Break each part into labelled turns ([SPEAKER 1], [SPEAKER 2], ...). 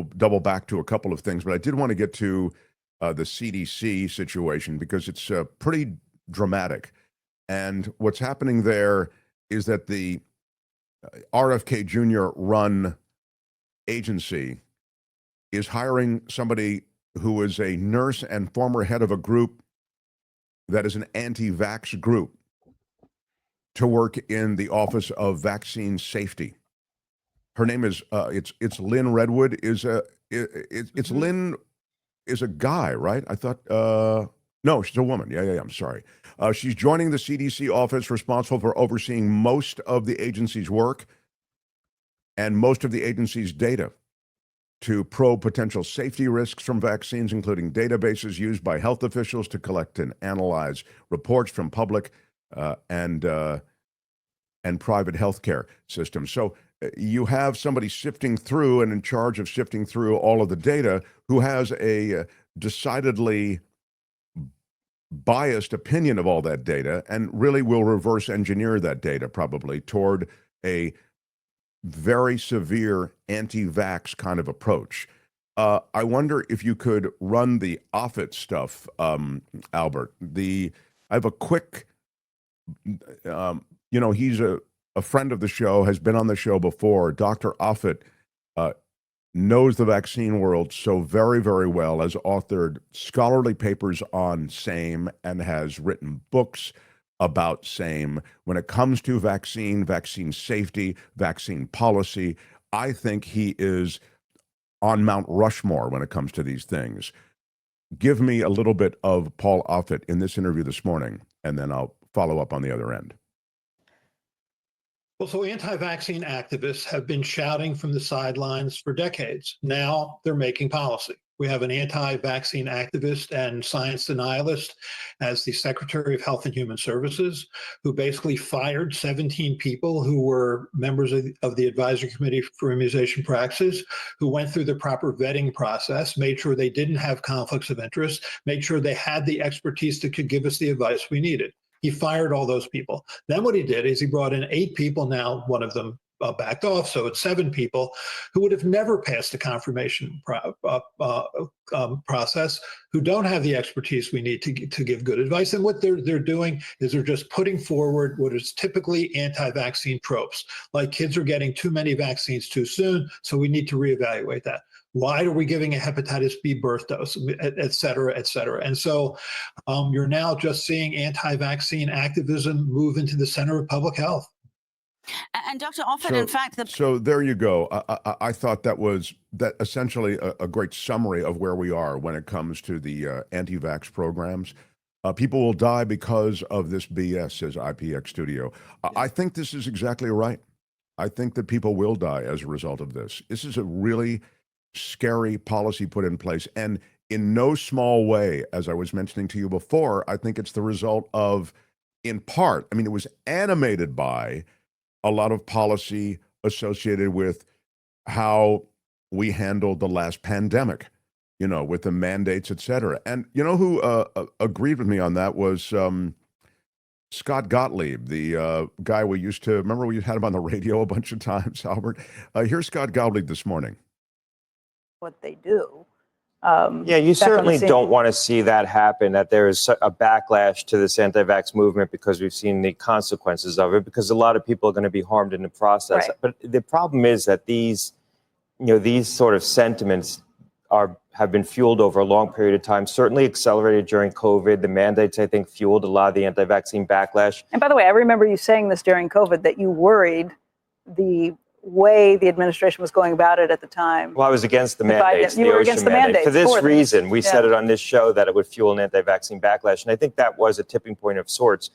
[SPEAKER 1] double back to a couple of things, but I did want to get to the CDC situation because it's pretty dramatic. And what's happening there is that the RFK Jr. run agency is hiring somebody who is a nurse and former head of a group that is an anti-vax group to work in the Office of Vaccine Safety. Her name is it's Lynn Redwood. It's Lynn is a guy, right? I thought no, she's a woman. Yeah. I'm sorry. She's joining the CDC office responsible for overseeing most of the agency's work and most of the agency's data to probe potential safety risks from vaccines, including databases used by health officials to collect and analyze reports from public and private healthcare systems. So you have somebody sifting through and in charge of sifting through all of the data who has a decidedly biased opinion of all that data and really will reverse engineer that data probably toward a very severe anti-vax kind of approach. I wonder if you could run the Offit stuff, Albert. I have a quick, he's a friend of the show, has been on the show before. Dr. Offit knows the vaccine world so very, very well, has authored scholarly papers on SAME and has written books about SAME. When it comes to vaccine safety, vaccine policy, I think he is on Mount Rushmore when it comes to these things. Give me a little bit of Paul Offit in this interview this morning, and then I'll follow up on the other end.
[SPEAKER 2] Well, so anti-vaccine activists have been shouting from the sidelines for decades. Now they're making policy. We have an anti-vaccine activist and science denialist as the Secretary of Health and Human Services, who basically fired 17 people who were members of the Advisory Committee for Immunization Practices, who went through the proper vetting process, made sure they didn't have conflicts of interest, made sure they had the expertise that could give us the advice we needed. He fired all those people. Then what he did is he brought in 8 people. Now one of them backed off, so it's 7 people who would have never passed the confirmation process, who don't have the expertise we need to give good advice. And what they're doing is they're just putting forward what is typically anti-vaccine tropes, like kids are getting too many vaccines too soon, so we need to reevaluate that. Why are we giving a hepatitis B birth dose, et cetera, et cetera? And so you're now just seeing anti-vaccine activism move into the center of public health.
[SPEAKER 3] And Dr. Offit, in fact,
[SPEAKER 1] so there you go. I thought that was essentially a great summary of where we are when it comes to the anti-vax programs. People will die because of this BS, says IPX Studio. I think this is exactly right. I think that people will die as a result of this. This is a really scary policy put in place. And in no small way, as I was mentioning to you before, I think it's the result of, in part, it was animated by a lot of policy associated with how we handled the last pandemic, with the mandates, et cetera. And who agreed with me on that was Scott Gottlieb, the guy we used to, remember we had him on the radio a bunch of times, Albert? Here's Scott Gottlieb this morning.
[SPEAKER 4] What they do.
[SPEAKER 5] Yeah, you certainly don't want to see that happen, that there is a backlash to this anti-vax movement because we've seen the consequences of it, because a lot of people are going to be harmed in the process. Right. But the problem is that these sort of sentiments have been fueled over a long period of time, certainly accelerated during COVID. The mandates, I think, fueled a lot of the anti-vaccine backlash.
[SPEAKER 4] And by the way, I remember you saying this during COVID, that you worried the way the administration was going about it at the time.
[SPEAKER 5] Well, I was against the mandates,
[SPEAKER 4] you were against the mandates.
[SPEAKER 5] For this reason, we said it on this show that it would fuel an anti-vaccine backlash. And I think that was a tipping point of sorts.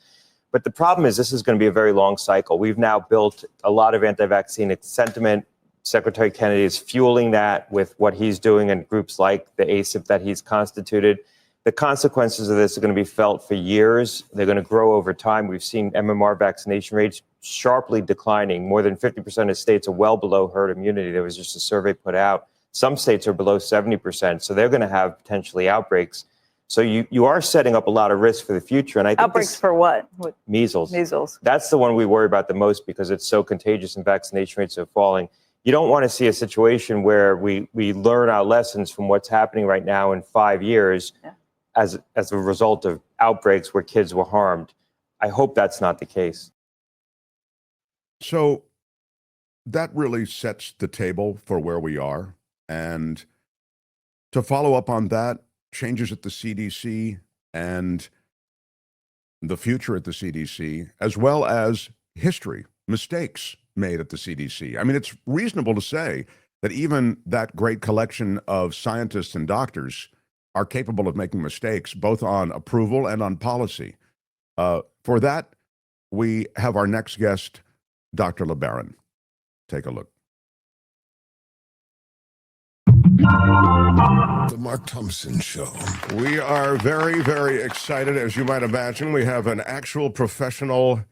[SPEAKER 5] But the problem is this is going to be a very long cycle. We've now built a lot of anti-vaccine sentiment. Secretary Kennedy is fueling that with what he's doing in groups like the ACIP that he's constituted. The consequences of this are going to be felt for years. They're going to grow over time. We've seen MMR vaccination rates sharply declining. More than 50% of states are well below herd immunity. There was just a survey put out. Some states are below 70%. So they're going to have potentially outbreaks. So you are setting up a lot of risk for the future. And I think
[SPEAKER 4] outbreaks for what?
[SPEAKER 5] Measles.
[SPEAKER 4] Measles.
[SPEAKER 5] That's the one we worry about the most because it's so contagious and vaccination rates are falling. You don't want to see a situation where we learn our lessons from what's happening right now in 5 years as a result of outbreaks where kids were harmed. I hope that's not the case.
[SPEAKER 1] So that really sets the table for where we are. And to follow up on that, changes at the CDC and the future at the CDC, as well as history, mistakes made at the CDC. I mean, it's reasonable to say that even that great collection of scientists and doctors are capable of making mistakes, both on approval and on policy. For that, we have our next guest, Dr. LeBaron. Take a look.
[SPEAKER 6] The Mark Thompson Show.
[SPEAKER 1] We are very, very excited. As you might imagine, we have an actual professional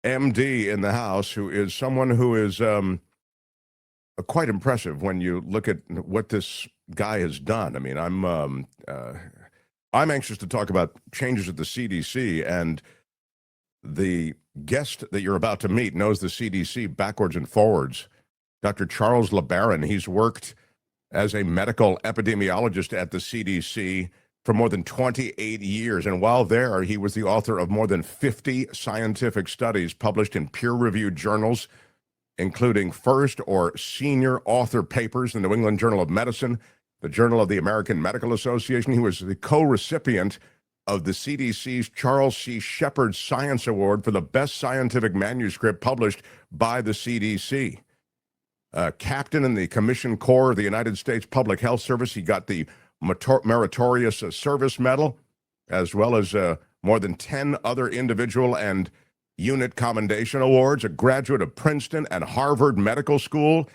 [SPEAKER 1] MD in the house who is someone who is quite impressive when you look at what this guy has done. I mean, I'm anxious to talk about changes at the CDC, and the guest that you're about to meet knows the CDC backwards and forwards. Dr. Charles LeBaron. He's worked as a medical epidemiologist at the CDC for more than 28 years. And while there, he was the author of more than 50 scientific studies published in peer-reviewed journals, including first or senior author papers in the New England Journal of Medicine, the Journal of the American Medical Association. He was the co-recipient of the CDC's Charles C. Shepard Science Award for the best scientific manuscript published by the CDC. Captain in the Commissioned Corps of the United States Public Health Service. He got the Meritorious Service Medal, as well as more than 10 other individual and unit commendation awards, a graduate of Princeton and Harvard Medical School.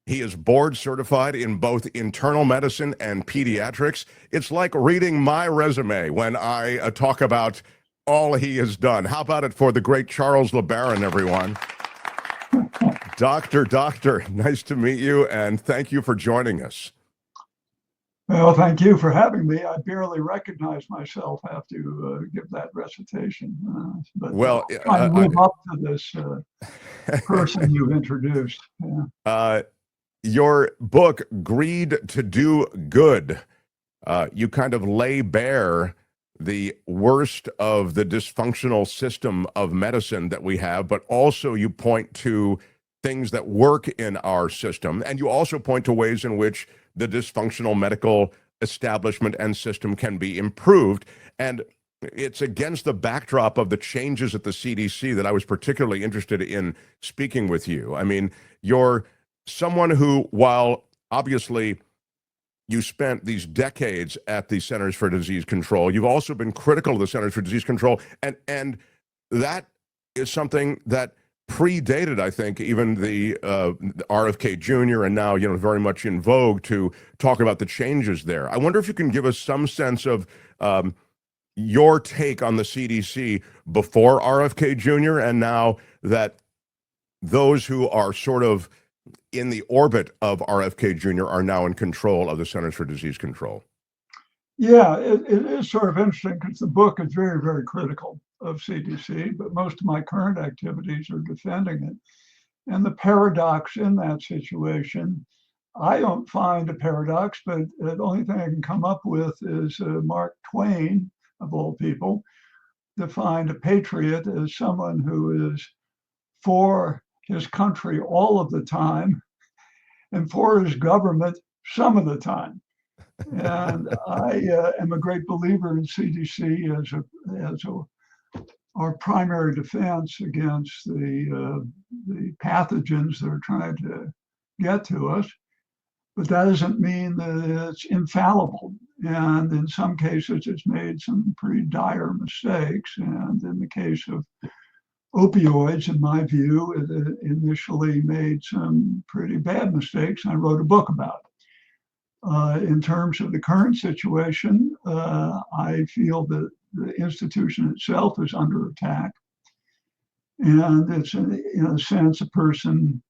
[SPEAKER 1] He is board certified in both internal medicine and pediatrics. It's like reading my resume when I talk about all he has done. How about it for the great Charles LeBaron, everyone? Doctor, nice to meet you, and thank you for joining us.
[SPEAKER 7] Well, thank you for having me. I barely recognize myself. I have to give that recitation. But I live up to this person you've introduced. Yeah.
[SPEAKER 1] Your book, Greed to Do Good, you kind of lay bare the worst of the dysfunctional system of medicine that we have, but also you point to things that work in our system. And you also point to ways in which the dysfunctional medical establishment and system can be improved. And it's against the backdrop of the changes at the CDC that I was particularly interested in speaking with you. I mean, you're someone who, while obviously you spent these decades at the Centers for Disease Control, you've also been critical of the Centers for Disease Control. And that is something that predated, I think, even the RFK Jr. and now, very much in vogue to talk about the changes there. I wonder if you can give us some sense of your take on the CDC before RFK Jr. and now that those who are sort of in the orbit of RFK Jr. are now in control of the Centers for Disease Control.
[SPEAKER 7] Yeah, it is sort of interesting because the book is very, very critical of CDC, but most of my current activities are defending it. And the paradox in that situation, I don't find a paradox, but the only thing I can come up with is Mark Twain, of all people, defined a patriot as someone who is for his country all of the time and for his government some of the time. And I am a great believer in CDC as our primary defense against the pathogens that are trying to get to us. But that doesn't mean that it's infallible. And in some cases, it's made some pretty dire mistakes. And in the case of opioids, in my view, it initially made some pretty bad mistakes. And I wrote a book about it. In terms of the current situation, I feel that the institution itself is under attack. And it's, in a sense, a person,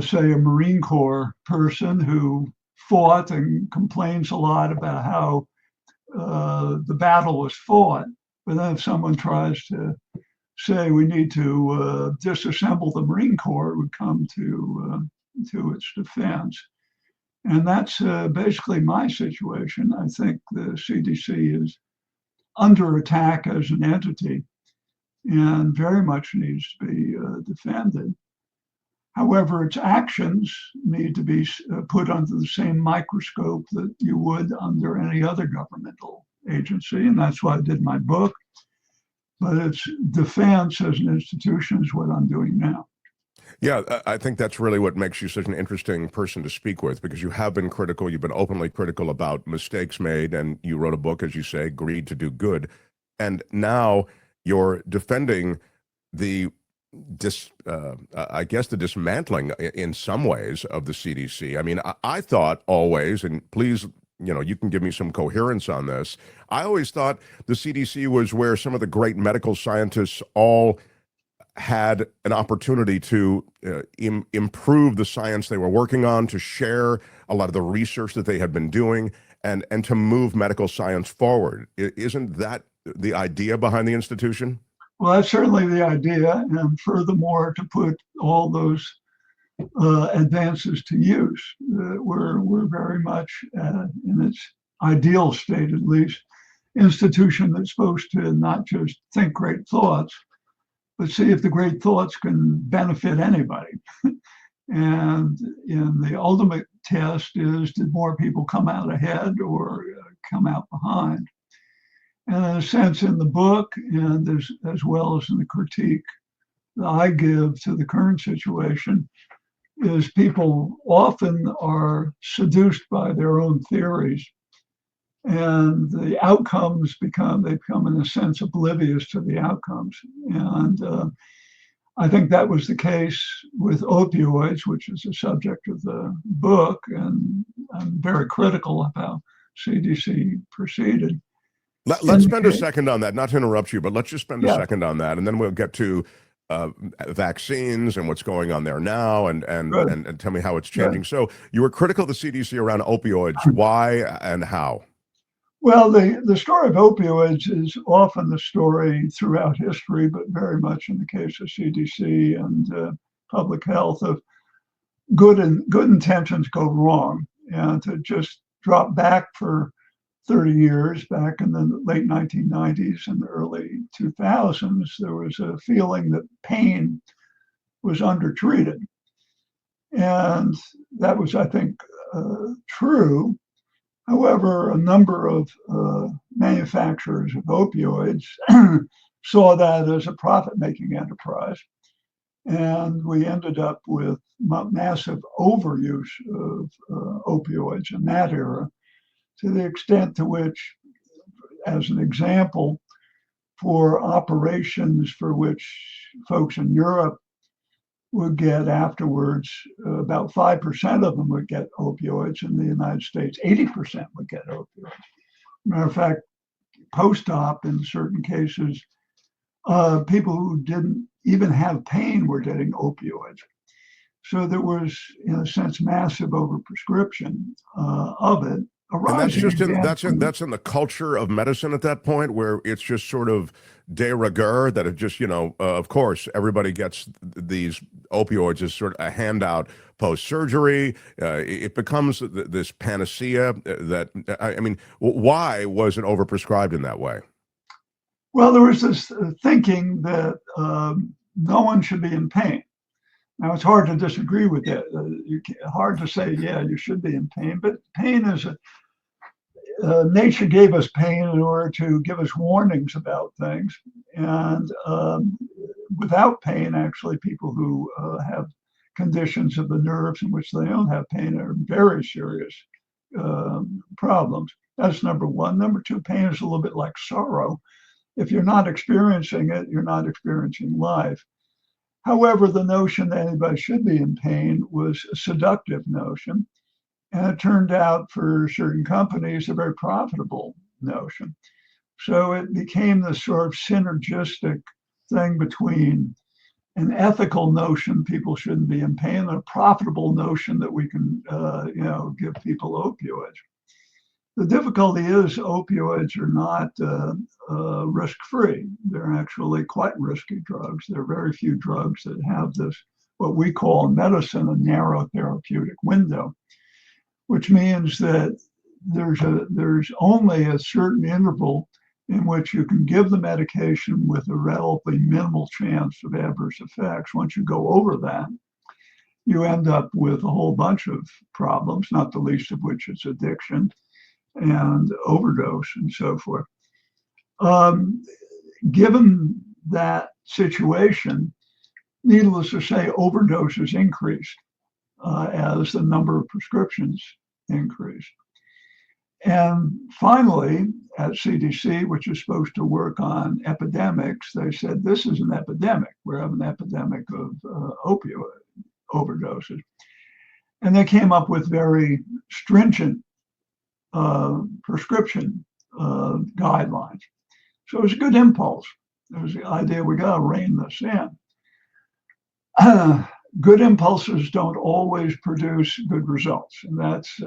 [SPEAKER 7] say a Marine Corps person who fought and complains a lot about how the battle was fought. But then if someone tries to say we need to disassemble the Marine Corps, it would come to to its defense. And that's basically my situation. I think the CDC is under attack as an entity and very much needs to be defended. However, its actions need to be put under the same microscope that you would under any other governmental agency. And that's why I did my book. But its defense as an institution is what I'm doing now.
[SPEAKER 1] Yeah, I think that's really what makes you such an interesting person to speak with, because you have been critical. You've been openly critical about mistakes made, and you wrote a book, as you say, Greed to Do Good. And now you're defending the I guess the dismantling in some ways of the CDC. I mean, I thought always, and please, you can give me some coherence on this. I always thought the CDC was where some of the great medical scientists all had an opportunity to improve the science they were working on, to share a lot of the research that they had been doing, and to move medical science forward. Isn't that the idea behind the institution?
[SPEAKER 7] Well, that's certainly the idea. And furthermore, to put all those advances to use. We're very much, in its ideal state at least, institution that's supposed to not just think great thoughts, but see if the great thoughts can benefit anybody. And in the ultimate test is, did more people come out ahead or come out behind? And in a sense, in the book, and as well as in the critique that I give to the current situation, is people often are seduced by their own theories, and the outcomes they become in a sense oblivious to the outcomes. And I think that was the case with opioids, which is the subject of the book, and I'm very critical of how CDC proceeded.
[SPEAKER 1] Let's spend a second on that, not to interrupt you, but let's just spend a second on that, and then we'll get to vaccines and what's going on there now, and tell me how it's changing. Good. So you were critical of the CDC around opioids. Why and how?
[SPEAKER 7] Well, the story of opioids is often the story throughout history, but very much in the case of CDC and public health, of good intentions go wrong. And to just drop back for 30 years, back in the late 1990s and the early 2000s, there was a feeling that pain was undertreated. And that was, I think, true. However, a number of manufacturers of opioids saw that as a profit-making enterprise. And we ended up with massive overuse of opioids in that era, to the extent to which, as an example, for operations for which folks in Europe would get afterwards, about 5% of them would get opioids. In the United States, 80% would get opioids. Matter of fact, post-op, in certain cases, people who didn't even have pain were getting opioids. So there was, in a sense, massive overprescription of it.
[SPEAKER 1] And that's just that's in the culture of medicine at that point, where it's just sort of de rigueur, that it just, of course, everybody gets these opioids as sort of a handout post-surgery. It becomes this panacea that, I mean, why was it overprescribed in that way?
[SPEAKER 7] Well, there was this thinking that no one should be in pain. Now, it's hard to disagree with that. Hard to say, yeah, you should be in pain, but pain is nature gave us pain in order to give us warnings about things. And without pain, actually, people who have conditions of the nerves in which they don't have pain are very serious problems. That's number one. Number two, pain is a little bit like sorrow. If you're not experiencing it, you're not experiencing life. However, the notion that anybody should be in pain was a seductive notion. And it turned out for certain companies a very profitable notion. So it became this sort of synergistic thing between an ethical notion people shouldn't be in pain and a profitable notion that we can give people opioids. The difficulty is opioids are not risk-free. They're actually quite risky drugs. There are very few drugs that have this what we call in medicine a narrow therapeutic window, which means that there's only a certain interval in which you can give the medication with a relatively minimal chance of adverse effects. Once you go over that, you end up with a whole bunch of problems, not the least of which is addiction and overdose and so forth. Given that situation, needless to say, overdoses increased as the number of prescriptions increased. And finally, at CDC, which is supposed to work on epidemics, they said, this is an epidemic. We're having an epidemic of opioid overdoses. And they came up with very stringent prescription guidelines. So it was a good impulse. There was the idea we got to rein this in. Good impulses don't always produce good results. And that's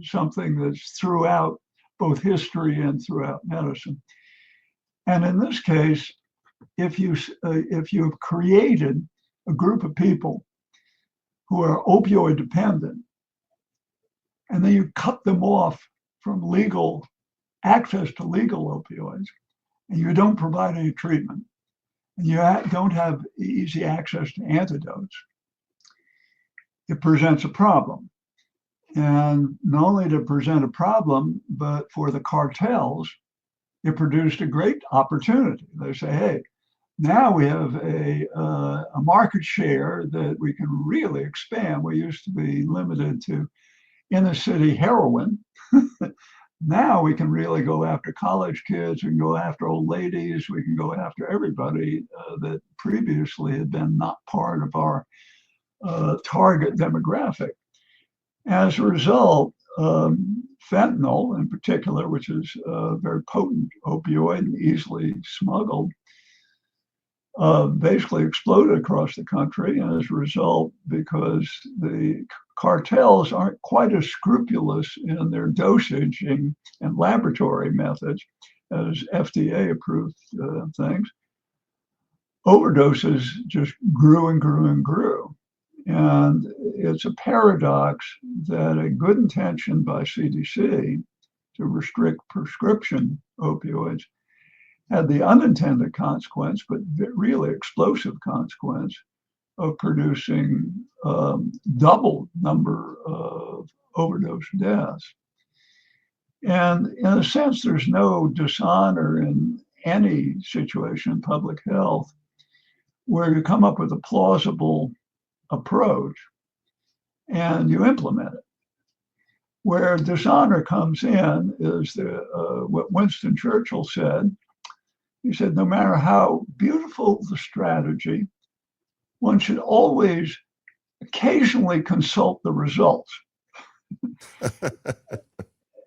[SPEAKER 7] something that's throughout both history and throughout medicine. And in this case, if you've created a group of people who are opioid dependent, and then you cut them off from legal access to legal opioids, and you don't provide any treatment, and you don't have easy access to antidotes, it presents a problem. And not only to present a problem, but for the cartels, it produced a great opportunity. They say, hey, now we have a market share that we can really expand. We used to be limited to inner city heroin. Now we can really go after college kids, we can go after old ladies, we can go after everybody that previously had been not part of our target demographic. As a result, fentanyl in particular, which is a very potent opioid and easily smuggled, basically exploded across the country. And as a result, because the cartels aren't quite as scrupulous in their dosaging and laboratory methods as FDA approved things, overdoses just grew and grew and grew. And it's a paradox that a good intention by CDC to restrict prescription opioids had the unintended consequence, but really explosive consequence, of producing double number of overdose deaths. And in a sense, there's no dishonor in any situation in public health where you come up with a plausible approach and you implement it. Where dishonor comes in is what Winston Churchill said. He said, no matter how beautiful the strategy, one should always occasionally consult the results.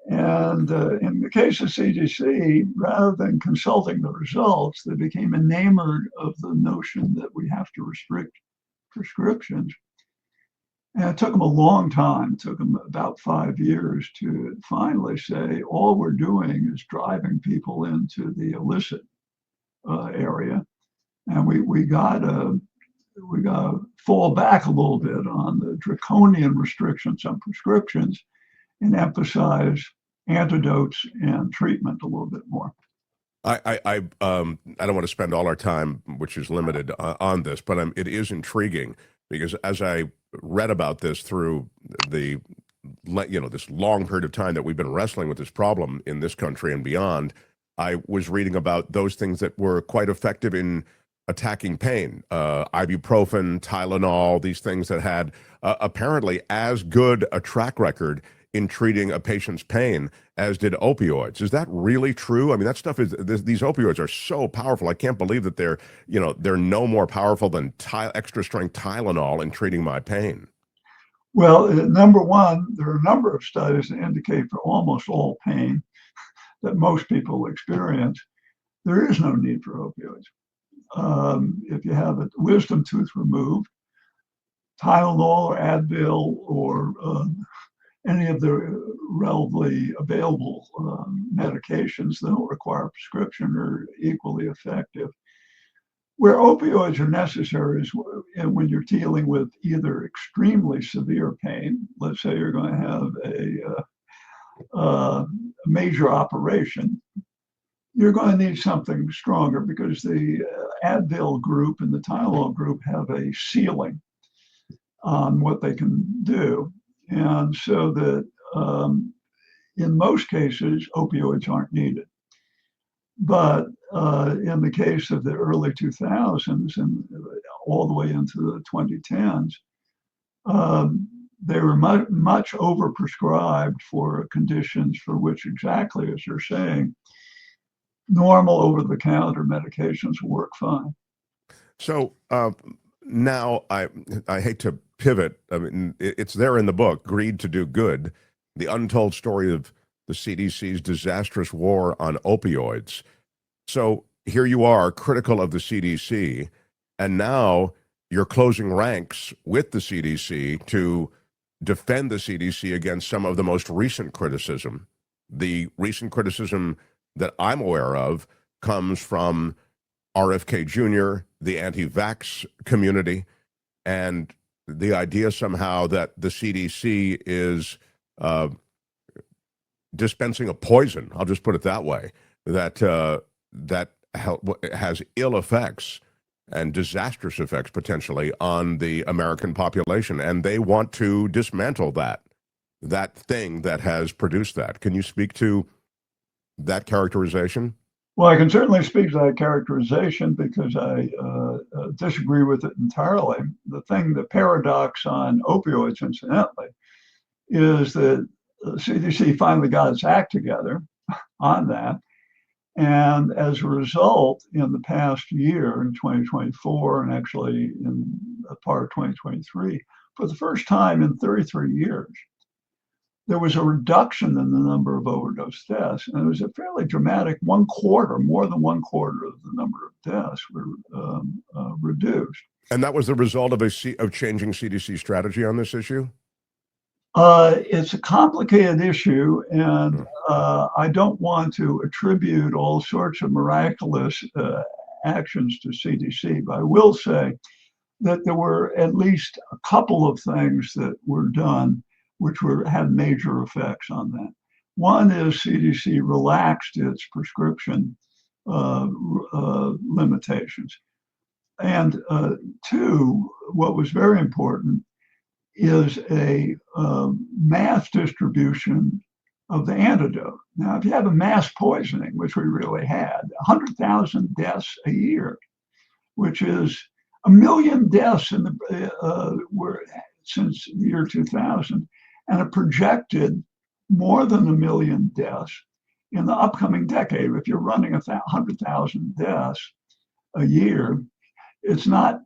[SPEAKER 7] And in the case of CDC, rather than consulting the results, they became enamored of the notion that we have to restrict prescriptions. And it took them a long time. It took them about 5 years to finally say, all we're doing is driving people into the illicit area. And we got to fall back a little bit on the draconian restrictions on prescriptions and emphasize antidotes and treatment a little bit more.
[SPEAKER 1] I don't want to spend all our time, which is limited, on this, but it is intriguing because as I read about this through the this long period of time that we've been wrestling with this problem in this country and beyond, I was reading about those things that were quite effective in attacking pain, ibuprofen, Tylenol, these things that had apparently as good a track record in treating a patient's pain as did opioids. Is that really true? I mean, that stuff these opioids are so powerful. I can't believe that they're no more powerful than extra strength Tylenol in treating my pain.
[SPEAKER 7] Well, number one, there are a number of studies that indicate for almost all pain that most people experience, there is no need for opioids. If you have a wisdom tooth removed, Tylenol or Advil or any of the relatively available medications that don't require prescription are equally effective. Where opioids are necessary is when you're dealing with either extremely severe pain. Let's say you're going to have a major operation. You're going to need something stronger because the Advil group and the Tylenol group have a ceiling on what they can do. And so that in most cases, opioids aren't needed. But in the case of the early 2000s and all the way into the 2010s, they were much overprescribed for conditions for which, exactly as you're saying, normal over-the-counter medications work fine.
[SPEAKER 1] So now I hate to pivot. I mean, it's there in the book, Greed to Do Good, the untold story of the CDC's disastrous war on opioids. So here you are, critical of the CDC, and now you're closing ranks with the CDC to defend the CDC against some of the most recent criticism. The recent criticism that I'm aware of comes from RFK Jr., the anti-vax community, and the idea somehow that the CDC is dispensing a poison, I'll just put it that way, that has ill effects and disastrous effects potentially on the American population, and they want to dismantle that thing that has produced that. Can you speak to that characterization?
[SPEAKER 7] Well, I can certainly speak to that characterization because I disagree with it entirely. The paradox on opioids, incidentally, is that the CDC finally got its act together on that. And as a result, in the past year, in 2024, and actually in a part of 2023, for the first time in 33 years, there was a reduction in the number of overdose deaths. And it was a fairly dramatic more than one quarter of the number of deaths were reduced.
[SPEAKER 1] And that was the result of changing CDC strategy on this issue?
[SPEAKER 7] It's a complicated issue, and I don't want to attribute all sorts of miraculous actions to CDC, but I will say that there were at least a couple of things that were done which had major effects on that. One is CDC relaxed its prescription limitations. And two, what was very important is a mass distribution of the antidote. Now, if you have a mass poisoning, which we really had, 100,000 deaths a year, which is 1 million deaths since the year 2000, and a projected more than 1 million deaths in the upcoming decade. If you're running 100,000 deaths a year, it's not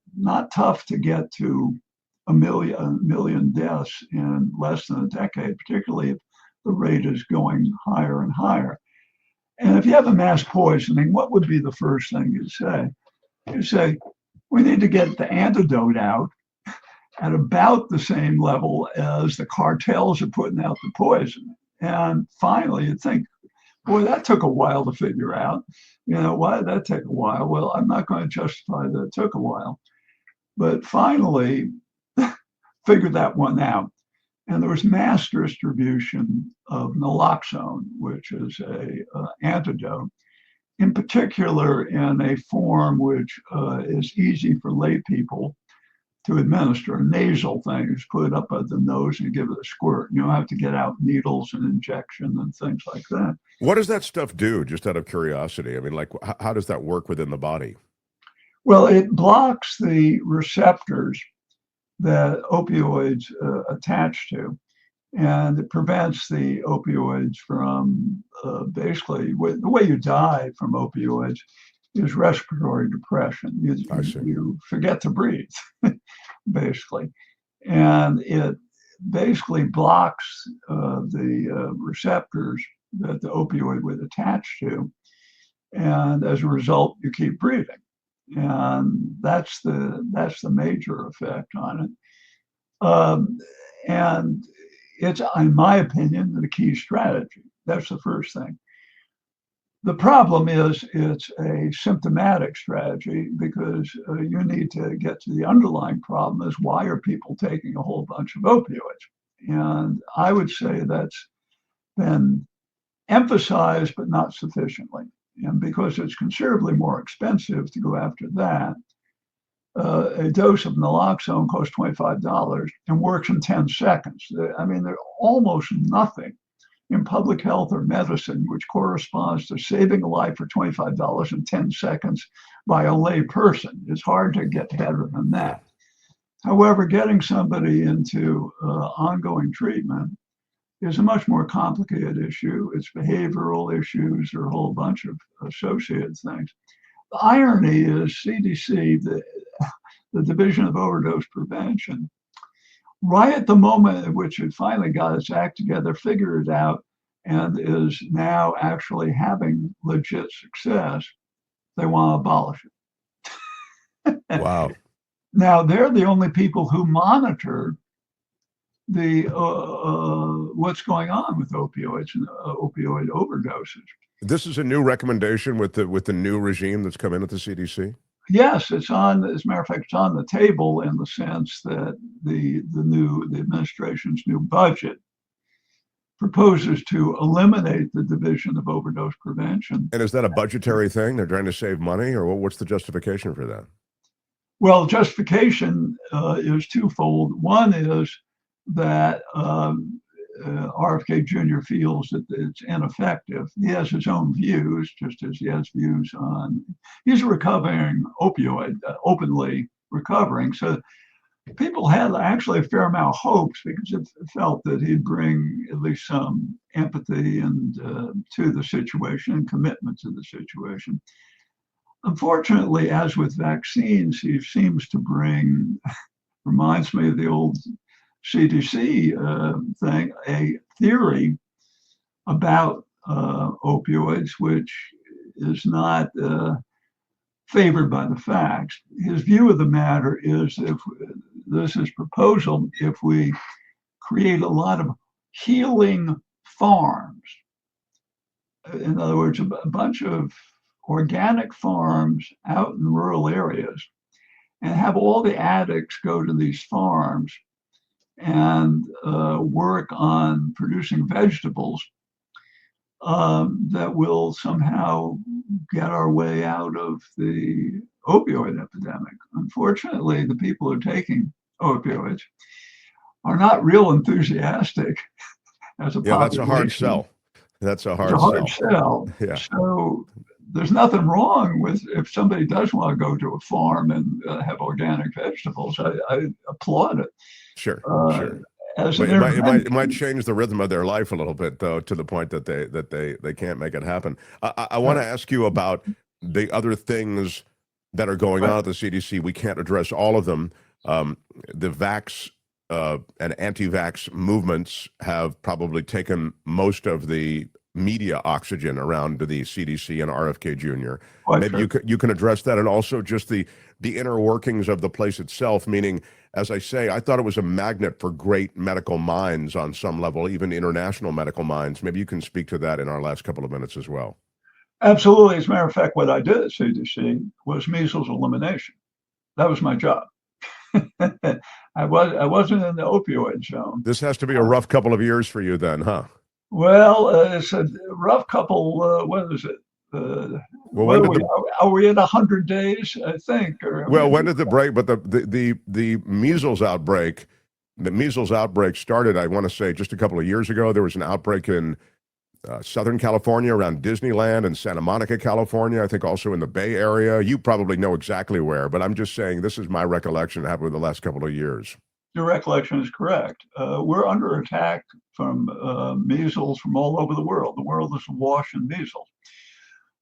[SPEAKER 7] tough to get to a million deaths in less than a decade, particularly if the rate is going higher and higher. And if you have a mass poisoning, what would be the first thing you'd say? You'd say, we need to get the antidote out at about the same level as the cartels are putting out the poison. And finally, you'd think, boy, that took a while to figure out. Why did that take a while? Well, I'm not going to justify that it took a while. But finally, figured that one out. And there was mass distribution of naloxone, which is a antidote, in particular in a form which is easy for lay people to administer. A nasal thing is put up at the nose and give it a squirt. You don't have to get out needles and injection and things like that.
[SPEAKER 1] What does that stuff do, just out of curiosity? I mean, like, how does that work within the body?
[SPEAKER 7] Well, it blocks the receptors that opioids attach to, and it prevents the opioids from basically, the way you die from opioids is respiratory depression. You forget to breathe, basically. And it basically blocks the receptors that the opioid would attach to. And as a result, you keep breathing. And that's the major effect on it. And it's, in my opinion, the key strategy. That's the first thing. The problem is it's a symptomatic strategy because you need to get to the underlying problem is why are people taking a whole bunch of opioids? And I would say that's been emphasized, but not sufficiently. And because it's considerably more expensive to go after that, a dose of naloxone costs $25 and works in 10 seconds. I mean, there's almost nothing in public health or medicine which corresponds to saving a life for $25 in 10 seconds by a lay person. It's hard to get better than that. However, getting somebody into ongoing treatment is a much more complicated issue. It's behavioral issues or a whole bunch of associated things. The irony is CDC, the Division of Overdose Prevention, right at the moment in which it finally got its act together, figured it out, and is now actually having legit success, they want to abolish it.
[SPEAKER 1] Wow.
[SPEAKER 7] Now, they're the only people who monitor the what's going on with opioids and opioid overdoses.
[SPEAKER 1] This is a new recommendation with the new regime that's come in at the CDC.
[SPEAKER 7] Yes, it's on. As a matter of fact, it's on the table in the sense that the administration's new budget proposes to eliminate the Division of Overdose Prevention.
[SPEAKER 1] And is that a budgetary thing? They're trying to save money, or what's the justification for that?
[SPEAKER 7] Well, justification is twofold. One is that RFK Jr. feels that it's ineffective. He has his own views, just as he has views on, he's a recovering opioid, openly recovering. So people had actually a fair amount of hopes because it felt that he'd bring at least some empathy and to the situation and commitment to the situation. Unfortunately, as with vaccines, he seems to bring, reminds me of the old CDC thing, a theory about opioids, which is not favored by the facts. His view of the matter is if this is proposal, if we create a lot of healing farms, in other words, a bunch of organic farms out in rural areas, and have all the addicts go to these farms and work on producing vegetables that will somehow get our way out of the opioid epidemic. Unfortunately, the people who are taking opioids are not real enthusiastic as a population.
[SPEAKER 1] That's a hard sell. That's a hard
[SPEAKER 7] sell.
[SPEAKER 1] Yeah.
[SPEAKER 7] So there's nothing wrong with if somebody does want to go to a farm and have organic vegetables. I applaud it.
[SPEAKER 1] Sure.
[SPEAKER 7] As
[SPEAKER 1] it might change the rhythm of their life a little bit, though, to the point that they can't make it happen. I want to ask you about the other things that are going on at the CDC. We can't address all of them. The vax and anti-vax movements have probably taken most of the media oxygen around the CDC and RFK Jr. Maybe you can address that, and also just the inner workings of the place itself, meaning, as I say, I thought it was a magnet for great medical minds on some level, even international medical minds. Maybe you can speak to that in our last couple of minutes as well.
[SPEAKER 7] Absolutely. As a matter of fact, what I did at CDC was measles elimination. That was my job. I wasn't in the opioid zone.
[SPEAKER 1] This has to be a rough couple of years for you then, huh?
[SPEAKER 7] Well, it's a rough couple. What is it? Are we at 100 days? I think.
[SPEAKER 1] When did the break? But the measles outbreak, started, I want to say, just a couple of years ago. There was an outbreak in Southern California around Disneyland and Santa Monica, California. I think also in the Bay Area. You probably know exactly where, but I'm just saying this is my recollection. It happened in the last couple of years.
[SPEAKER 7] Your recollection is correct. We're under attack from measles from all over the world. The world is awash in measles.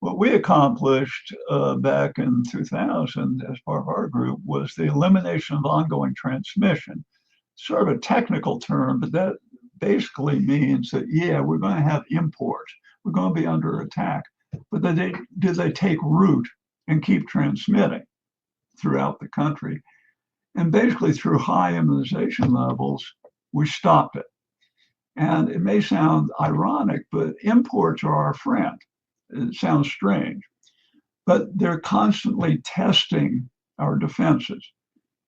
[SPEAKER 7] What we accomplished back in 2000 as part of our group was the elimination of ongoing transmission. Sort of a technical term, but that basically means that, we're going to have imports. We're going to be under attack. But did they take root and keep transmitting throughout the country? And basically through high immunization levels, we stopped it. And it may sound ironic, but imports are our friend. It sounds strange, but they're constantly testing our defenses.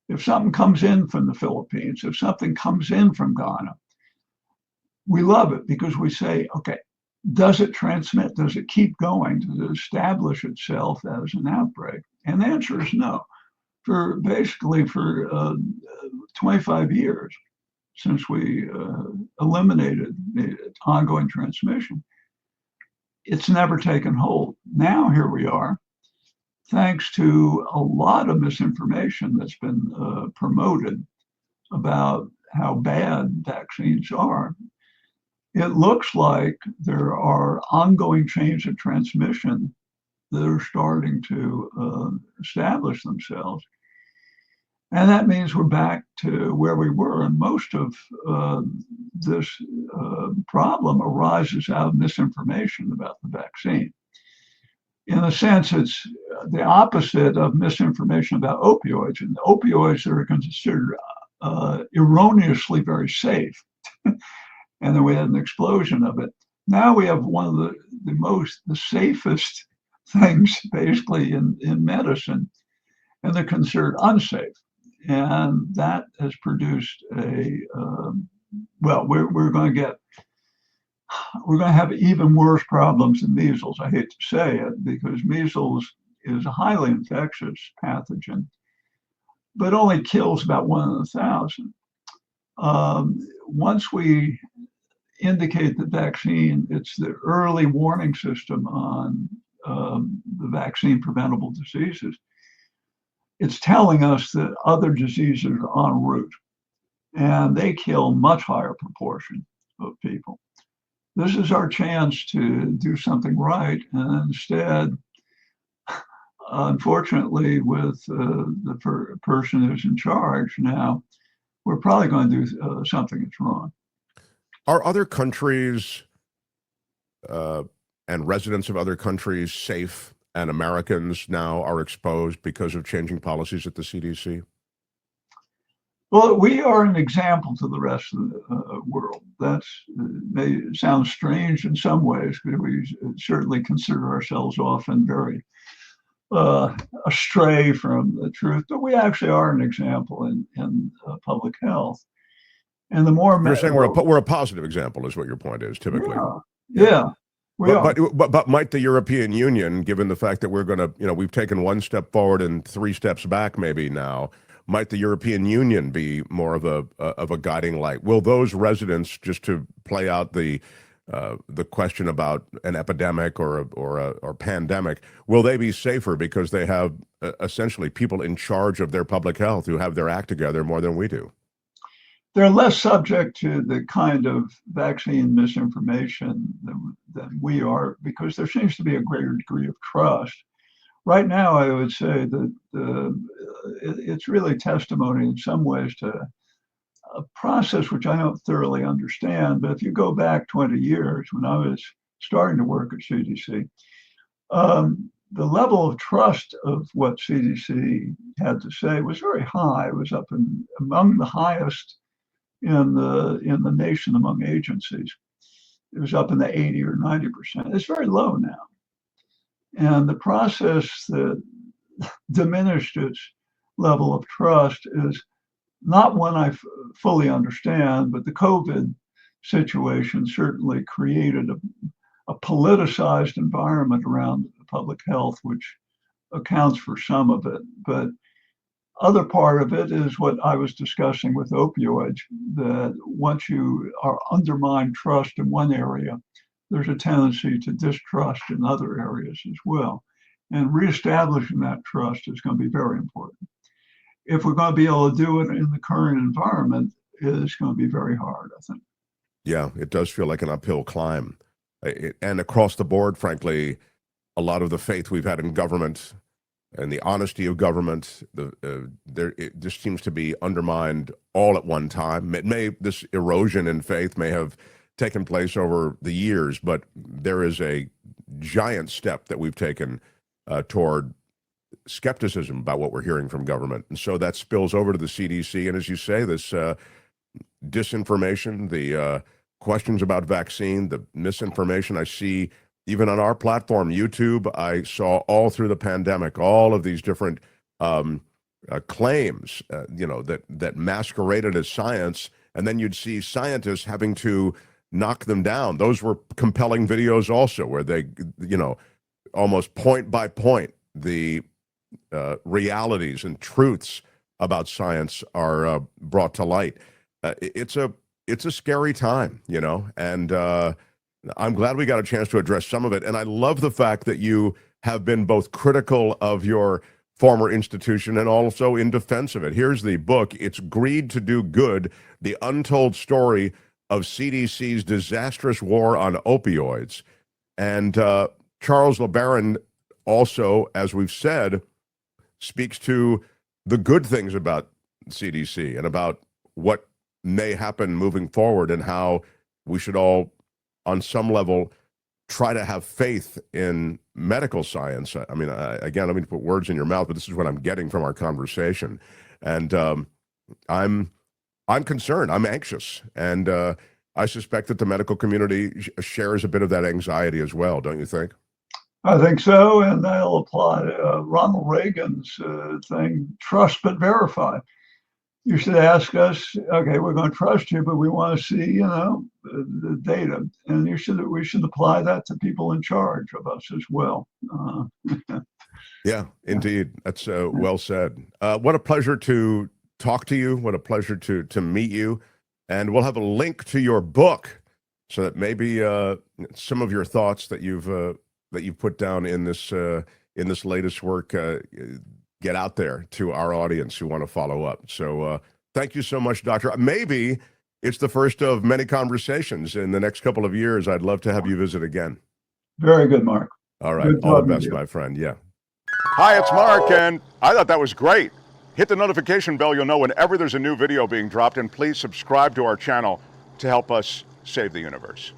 [SPEAKER 7] If something comes in from the Philippines, if something comes in from Ghana, we love it because we say, okay, does it transmit? Does it keep going? Does it establish itself as an outbreak? And the answer is no. For 25 years since we eliminated the ongoing transmission, it's never taken hold. Now here we are, thanks to a lot of misinformation that's been promoted about how bad vaccines are. It looks like there are ongoing chains of transmission that are starting to establish themselves. And that means we're back to where we were. And most of this problem arises out of misinformation about the vaccine. In a sense, it's the opposite of misinformation about opioids. And opioids are considered erroneously very safe. And then we had an explosion of it. Now we have one of the safest things basically in medicine, and they're considered unsafe. And that has produced we're going to have even worse problems than measles. I hate to say it, because measles is a highly infectious pathogen, but only kills about 1 in 1,000. Once we indicate the vaccine, it's the early warning system on the vaccine preventable diseases. It's telling us that other diseases are en route, and they kill much higher proportion of people. This is our chance to do something right, and instead, unfortunately, with the person who's in charge now, we're probably going to do something that's wrong.
[SPEAKER 1] Are other countries and residents of other countries safe, and Americans now are exposed because of changing policies at the CDC?
[SPEAKER 7] Well, we are an example to the rest of the world. That may sound strange in some ways, because we certainly consider ourselves often very astray from the truth, but we actually are an example in public health. And the more
[SPEAKER 1] you're saying we're a positive example, is what your point is, typically.
[SPEAKER 7] Yeah.
[SPEAKER 1] But might the European Union, given the fact that we're going to, we've taken one step forward and 3 steps back maybe now, might the European Union be more of a guiding light? Will those residents, just to play out the question about an epidemic or pandemic, will they be safer because they have essentially people in charge of their public health who have their act together more than we do?
[SPEAKER 7] They're less subject to the kind of vaccine misinformation than we are, because there seems to be a greater degree of trust. Right now, I would say that it's really testimony in some ways to a process which I don't thoroughly understand. But if you go back 20 years, when I was starting to work at CDC, the level of trust of what CDC had to say was very high. It was among the highest in the nation among agencies. It was up in the 80 or 90%. It's very low now. And the process that diminished its level of trust is not one I fully understand, but the COVID situation certainly created a politicized environment around public health, which accounts for some of it. But other part of it is what I was discussing with opioids, that once you are undermined trust in one area, there's a tendency to distrust in other areas as well. And reestablishing that trust is going to be very important. If we're going to be able to do it in the current environment, it's going to be very hard, I think.
[SPEAKER 1] Yeah, it does feel like an uphill climb. And across the board, frankly, a lot of the faith we've had in government and the honesty of government, it just seems to be undermined all at one time. This erosion in faith may have taken place over the years, but there is a giant step that we've taken toward skepticism about what we're hearing from government. And so that spills over to the CDC. And as you say, this disinformation, the questions about vaccine, the misinformation. I see, even on our platform, YouTube, I saw all through the pandemic, all of these different claims, that masqueraded as science, and then you'd see scientists having to knock them down. Those were compelling videos also, where they, almost point by point, the realities and truths about science are brought to light. It's a scary time, and I'm glad we got a chance to address some of it. And I love the fact that you have been both critical of your former institution and also in defense of it. Here's the book. It's Greed to Do Good, The Untold Story of CDC's Disastrous War on Opioids. And Charles LeBaron also, as we've said, speaks to the good things about CDC and about what may happen moving forward and how we should all, on some level, try to have faith in medical science. I mean, again, I don't mean to put words in your mouth, but this is what I'm getting from our conversation. And I'm concerned. I'm anxious. And I suspect that the medical community shares a bit of that anxiety as well, don't you think?
[SPEAKER 7] I think so, and they'll apply Ronald Reagan's thing, trust but verify. You should ask us, okay, we're going to trust you, but we want to see, the data. And we should apply that to people in charge of us as well.
[SPEAKER 1] Yeah, indeed. That's well said. What a pleasure to talk to you. What a pleasure to meet you. And we'll have a link to your book so that maybe some of your thoughts that you've put down in this latest work get out there to our audience who want to follow up. So thank you so much, Doctor. Maybe it's the first of many conversations in the next couple of years. I'd love to have you visit again.
[SPEAKER 7] Very good, Mark.
[SPEAKER 1] All right.
[SPEAKER 7] Good
[SPEAKER 1] All the
[SPEAKER 7] talking to
[SPEAKER 1] best,
[SPEAKER 7] you.
[SPEAKER 1] my friend. Yeah. Hi, it's Mark, and I thought that was great. Hit the notification bell. You'll know whenever there's a new video being dropped, and please subscribe to our channel to help us save the universe.